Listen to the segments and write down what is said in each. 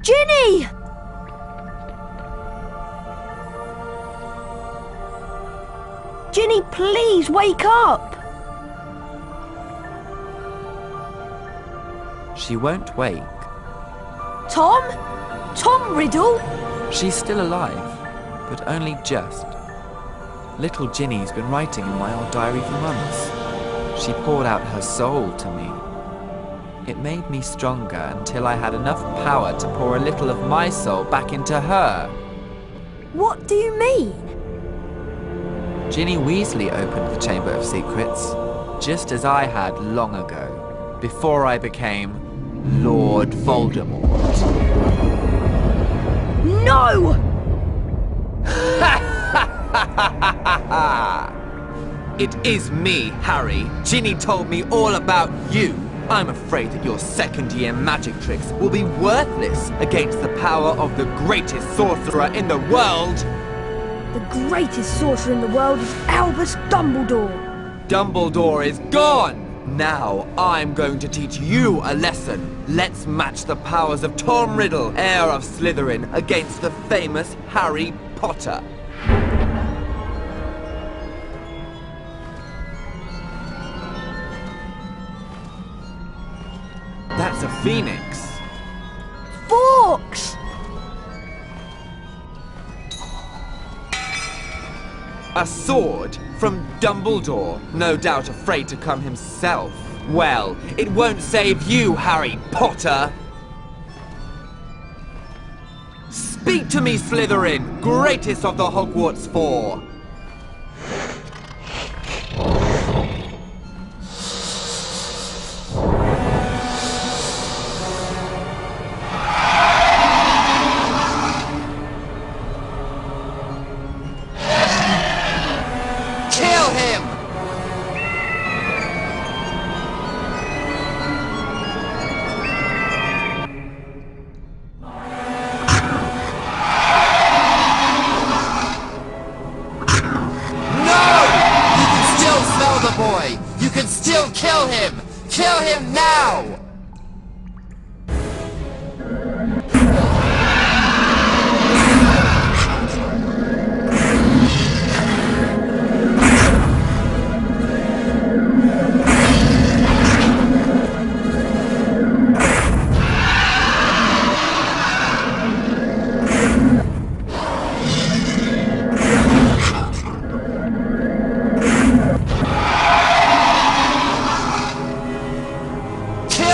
Ginny! Ginny, please wake up! She won't wake. Tom? Tom Riddle? She's still alive, but only just. Little Ginny's been writing in my old diary for months. She poured out her soul to me. It made me stronger until I had enough power to pour a little of my soul back into her. What do you mean? Ginny Weasley opened the Chamber of Secrets, just as I had long ago, before I became Lord Voldemort. No! It is me, Harry. Ginny told me all about you. I'm afraid that your second-year magic tricks will be worthless against the power of the greatest sorcerer in the world. The greatest sorcerer in the world is Albus Dumbledore. Dumbledore is gone! Now I'm going to teach you a lesson. Let's match the powers of Tom Riddle, heir of Slytherin, against the famous Harry Potter. That's a phoenix. Forks! A sword from Dumbledore, no doubt afraid to come himself. Well, it won't save you, Harry Potter! Speak to me, Slytherin, greatest of the Hogwarts Four! You can still kill him! Kill him now! Kill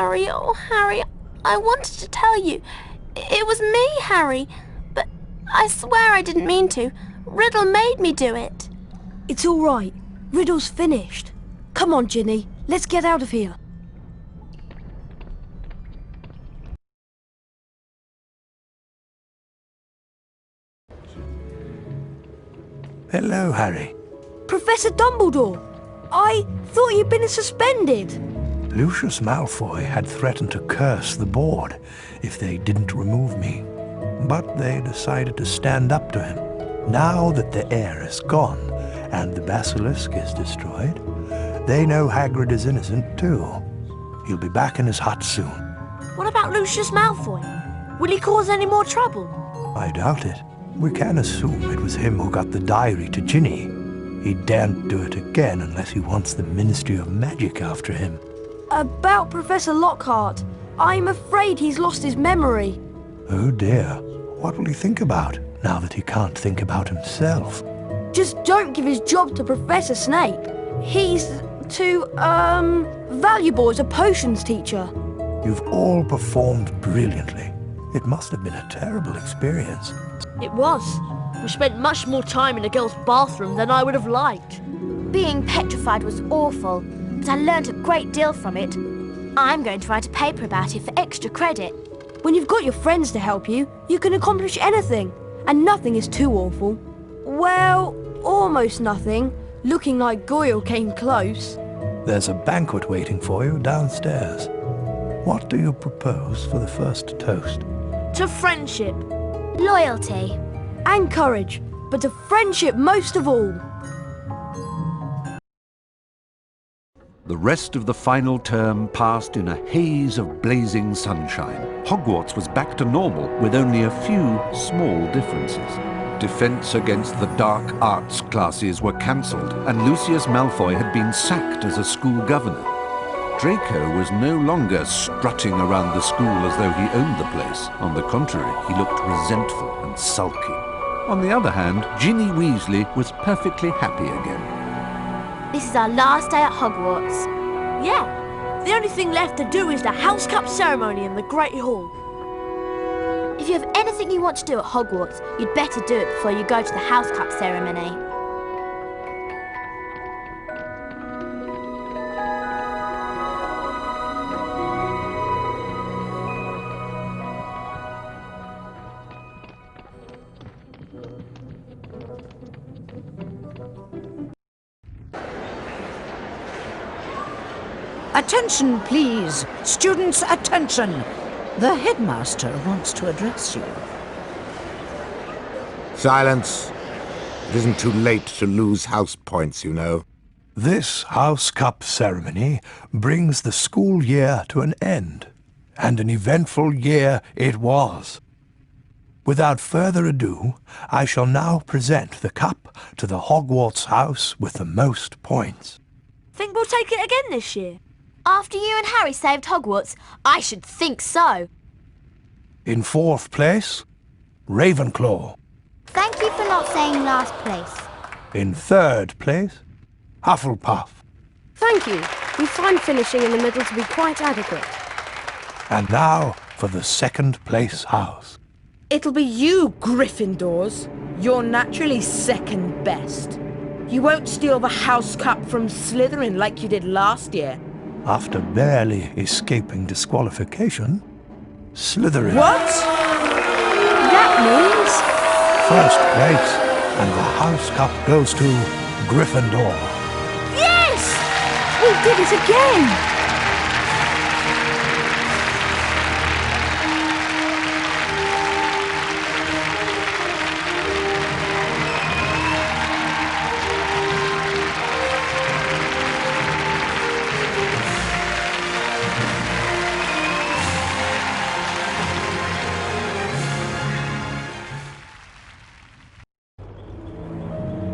Harry, oh Harry, I wanted to tell you. It was me, Harry. But I swear I didn't mean to. Riddle made me do it. It's all right. Riddle's finished. Come on, Ginny. Let's get out of here. Hello, Harry. Professor Dumbledore! I thought you'd been suspended. Lucius Malfoy had threatened to curse the board if they didn't remove me. But they decided to stand up to him. Now that the heir is gone and the basilisk is destroyed, they know Hagrid is innocent too. He'll be back in his hut soon. What about Lucius Malfoy? Will he cause any more trouble? I doubt it. We can assume it was him who got the diary to Ginny. He daren't do it again unless he wants the Ministry of Magic after him. About Professor Lockhart, I'm afraid he's lost his memory. Oh dear. What will he think about now that he can't think about himself? Just don't give his job to Professor Snape. He's too, valuable as a potions teacher. You've all performed brilliantly. It must have been a terrible experience. It was. We spent much more time in a girl's bathroom than I would have liked. Being petrified was awful, but I learned a great deal from it. I'm going to write a paper about it for extra credit. When you've got your friends to help you, you can accomplish anything. And nothing is too awful. Well, almost nothing. Looking like Goyle came close. There's a banquet waiting for you downstairs. What do you propose for the first toast? To friendship. Loyalty. And courage. But to friendship most of all. The rest of the final term passed in a haze of blazing sunshine. Hogwarts was back to normal with only a few small differences. Defense against the dark arts classes were cancelled, and Lucius Malfoy had been sacked as a school governor. Draco was no longer strutting around the school as though he owned the place. On the contrary, he looked resentful and sulky. On the other hand, Ginny Weasley was perfectly happy again. This is our last day at Hogwarts. Yeah. The only thing left to do is the House Cup ceremony in the Great Hall. If you have anything you want to do at Hogwarts, you'd better do it before you go to the House Cup ceremony. Attention, please. Students, attention. The headmaster wants to address you. Silence. It isn't too late to lose house points, you know. This House Cup ceremony brings the school year to an end, and an eventful year it was. Without further ado, I shall now present the cup to the Hogwarts house with the most points. Think we'll take it again this year? After you and Harry saved Hogwarts, I should think so. In fourth place, Ravenclaw. Thank you for not saying last place. In third place, Hufflepuff. Thank you. We find finishing in the middle to be quite adequate. And now for the second place house. It'll be you, Gryffindors. You're naturally second best. You won't steal the House Cup from Slytherin like you did last year. After barely escaping disqualification, Slytherin. What? That means... First place, and the House Cup goes to Gryffindor. Yes! We did it again!